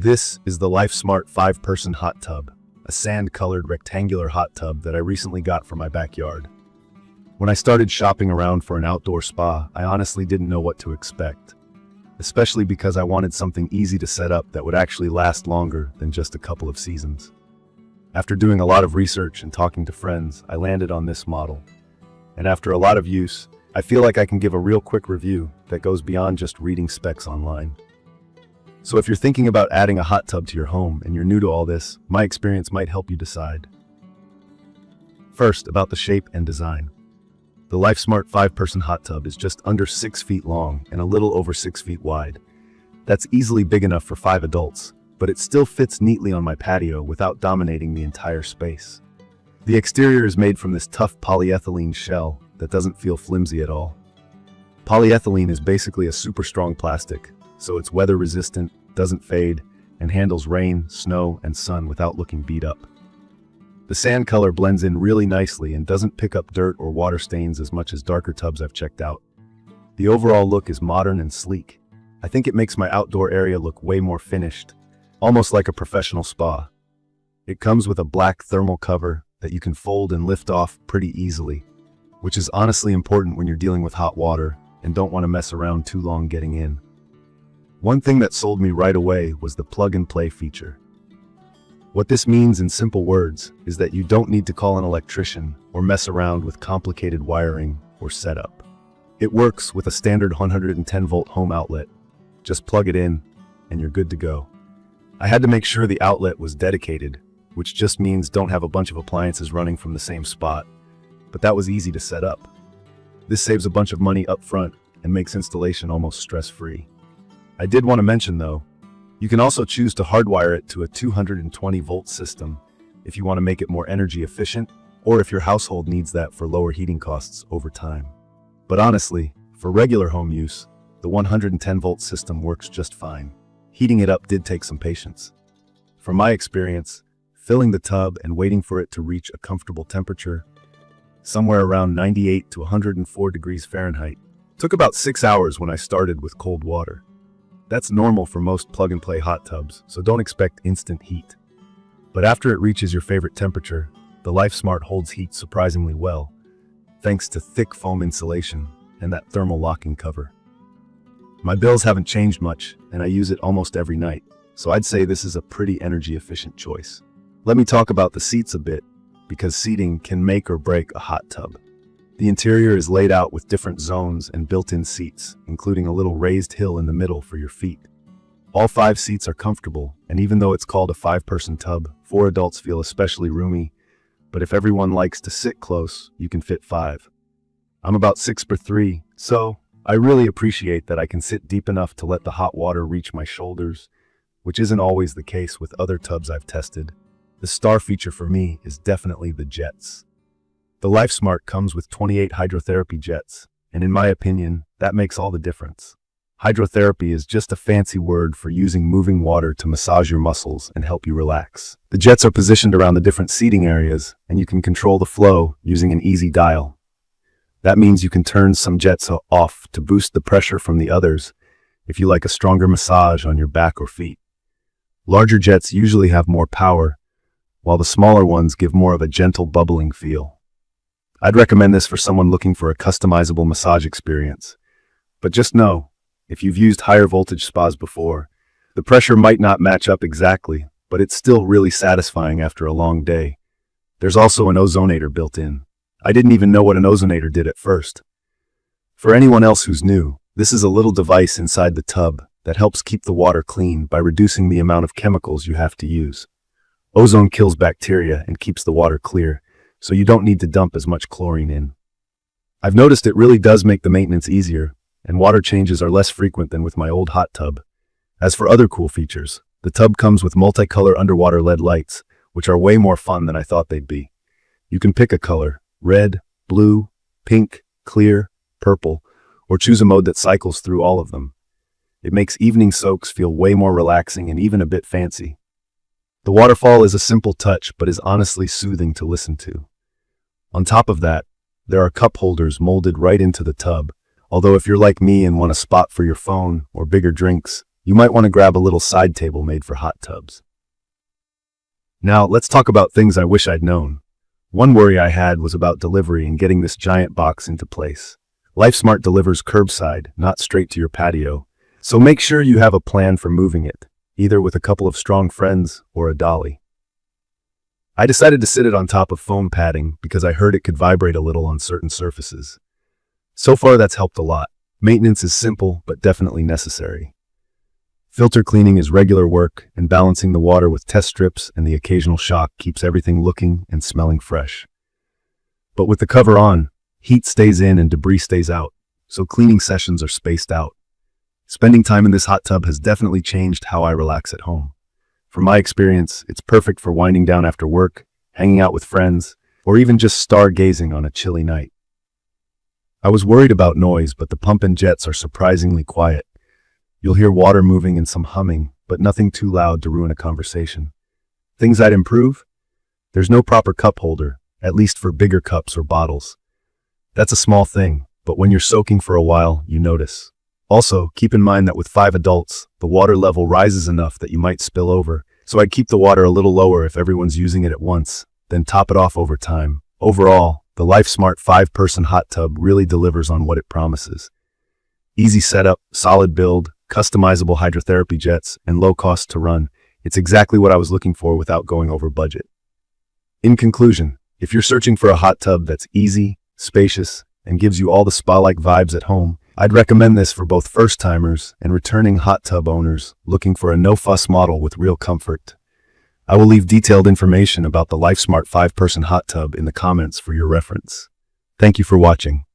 This is the LifeSmart 5-person hot tub, a sand-colored rectangular hot tub that I recently got for my backyard. When I started shopping around for an outdoor spa, I honestly didn't know what to expect, especially because I wanted something easy to set up that would actually last longer than just a couple of seasons. After doing a lot of research and talking to friends, I landed on this model. And after a lot of use, I feel like I can give a real quick review that goes beyond just reading specs online. So if you're thinking about adding a hot tub to your home and you're new to all this, my experience might help you decide. First, about the shape and design. The LifeSmart 5-person hot tub is just under 6 feet long and a little over 6 feet wide. That's easily big enough for 5 adults, but it still fits neatly on my patio without dominating the entire space. The exterior is made from this tough polyethylene shell that doesn't feel flimsy at all. Polyethylene is basically a super strong plastic, so it's weather resistant, doesn't fade, and handles rain, snow, and sun without looking beat up. The sand color blends in really nicely and doesn't pick up dirt or water stains as much as darker tubs I've checked out. The overall look is modern and sleek. I think it makes my outdoor area look way more finished, almost like a professional spa. It comes with a black thermal cover that you can fold and lift off pretty easily, which is honestly important when you're dealing with hot water and don't want to mess around too long getting in. One thing that sold me right away was the plug-and-play feature. What this means in simple words is that you don't need to call an electrician or mess around with complicated wiring or setup. It works with a standard 110-volt home outlet. Just plug it in and you're good to go. I had to make sure the outlet was dedicated, which just means don't have a bunch of appliances running from the same spot, but that was easy to set up. This saves a bunch of money up front and makes installation almost stress-free. I did want to mention though, you can also choose to hardwire it to a 220-volt system if you want to make it more energy efficient, or if your household needs that for lower heating costs over time. But honestly, for regular home use, the 110-volt system works just fine. Heating it up did take some patience. From my experience, filling the tub and waiting for it to reach a comfortable temperature, somewhere around 98 to 104 degrees Fahrenheit, took about 6 hours when I started with cold water. That's normal for most plug-and-play hot tubs, so don't expect instant heat. But after it reaches your favorite temperature, the LifeSmart holds heat surprisingly well, thanks to thick foam insulation and that thermal locking cover. My bills haven't changed much, and I use it almost every night, so I'd say this is a pretty energy-efficient choice. Let me talk about the seats a bit, because seating can make or break a hot tub. The interior is laid out with different zones and built-in seats, including a little raised hill in the middle for your feet. All 5 seats are comfortable, and even though it's called a 5-person tub, 4 adults feel especially roomy, but if everyone likes to sit close, you can fit 5. I'm about 6'3", so I really appreciate that I can sit deep enough to let the hot water reach my shoulders, which isn't always the case with other tubs I've tested. The star feature for me is definitely the jets. The LifeSmart comes with 28 hydrotherapy jets, and in my opinion, that makes all the difference. Hydrotherapy is just a fancy word for using moving water to massage your muscles and help you relax. The jets are positioned around the different seating areas, and you can control the flow using an easy dial. That means you can turn some jets off to boost the pressure from the others if you like a stronger massage on your back or feet. Larger jets usually have more power, while the smaller ones give more of a gentle bubbling feel. I'd recommend this for someone looking for a customizable massage experience. But just know, if you've used higher voltage spas before, the pressure might not match up exactly, but it's still really satisfying after a long day. There's also an ozonator built in. I didn't even know what an ozonator did at first. For anyone else who's new, this is a little device inside the tub that helps keep the water clean by reducing the amount of chemicals you have to use. Ozone kills bacteria and keeps the water clear, so you don't need to dump as much chlorine in. I've noticed it really does make the maintenance easier, and water changes are less frequent than with my old hot tub. As for other cool features, the tub comes with multicolor underwater LED lights, which are way more fun than I thought they'd be. You can pick a color: red, blue, pink, clear, purple, or choose a mode that cycles through all of them. It makes evening soaks feel way more relaxing and even a bit fancy. The waterfall is a simple touch, but is honestly soothing to listen to. On top of that, there are cup holders molded right into the tub, although if you're like me and want a spot for your phone or bigger drinks, You might want to grab a little side table made for hot tubs. Now, let's talk about things I wish I'd known. One worry I had was about delivery and getting this giant box into place. LifeSmart delivers curbside, not straight to your patio, so make sure you have a plan for moving it, either with a couple of strong friends or a dolly. I decided to sit it on top of foam padding because I heard it could vibrate a little on certain surfaces. So far, that's helped a lot. Maintenance is simple, but definitely necessary. Filter cleaning is regular work, and balancing the water with test strips and the occasional shock keeps everything looking and smelling fresh. But with the cover on, heat stays in and debris stays out, so cleaning sessions are spaced out. Spending time in this hot tub has definitely changed how I relax at home. From my experience, it's perfect for winding down after work, hanging out with friends, or even just stargazing on a chilly night. I was worried about noise, but the pump and jets are surprisingly quiet. You'll hear water moving and some humming, but nothing too loud to ruin a conversation. Things I'd improve? There's no proper cup holder, at least for bigger cups or bottles. That's a small thing, but when you're soaking for a while, you notice. Also, keep in mind that with 5 adults, the water level rises enough that you might spill over, so I'd keep the water a little lower if everyone's using it at once, then top it off over time. Overall, the LifeSmart 5-person hot tub really delivers on what it promises. Easy setup, solid build, customizable hydrotherapy jets, and low cost to run. It's exactly what I was looking for without going over budget. In conclusion, if you're searching for a hot tub that's easy, spacious, and gives you all the spa-like vibes at home, I'd recommend this for both first-timers and returning hot tub owners looking for a no-fuss model with real comfort. I will leave detailed information about the LifeSmart 5-person hot tub in the comments for your reference. Thank you for watching.